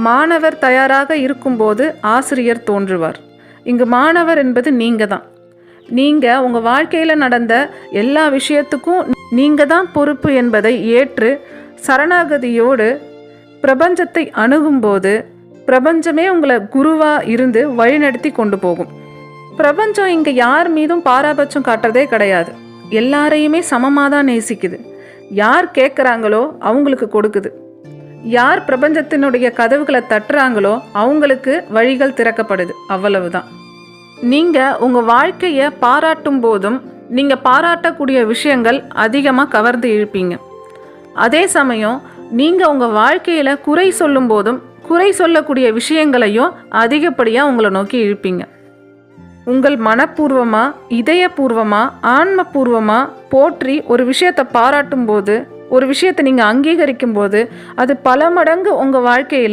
மாணவர் தயாராக இருக்கும்போது ஆசிரியர் தோன்றுவார். இங்கு மாணவர் என்பது நீங்கள் தான். நீங்கள் உங்கள் வாழ்க்கையில் நடந்த எல்லா விஷயத்துக்கும் நீங்கள் தான் பொறுப்பு என்பதை ஏற்று சரணாகதியோடு பிரபஞ்சத்தை அணுகும்போது பிரபஞ்சமே உங்களை குருவாக இருந்து வழிநடத்தி கொண்டு போகும். பிரபஞ்சம் இங்கே யார் மீதும் பாராபட்சம் காட்டுறதே கிடையாது. எல்லாரையுமே சமமாக தான் நேசிக்குது. யார் கேட்குறாங்களோ அவங்களுக்கு கொடுக்குது. யார் பிரபஞ்சத்தினுடைய கதவுகளை தட்டுறாங்களோ அவங்களுக்கு வழிகள் திறக்கப்படுது. அவ்வளவுதான். நீங்கள் உங்கள் வாழ்க்கையை பாராட்டும் போதும் நீங்கள் பாராட்டக்கூடிய விஷயங்கள் அதிகமாக கவர்ந்து இழுப்பீங்க. அதே சமயம் நீங்கள் உங்கள் வாழ்க்கையில் குறை சொல்லும் போதும் குறை சொல்லக்கூடிய விஷயங்களையும் அதிகப்படியாக உங்களை நோக்கி இழுப்பீங்க. உங்கள் மனப்பூர்வமாக, இதயபூர்வமாக, ஆன்மபூர்வமாக போற்றி ஒரு விஷயத்தை பாராட்டும் போது, ஒரு விஷயத்தை நீங்கள் அங்கீகரிக்கும் போது அது பல மடங்கு உங்கள் வாழ்க்கையில்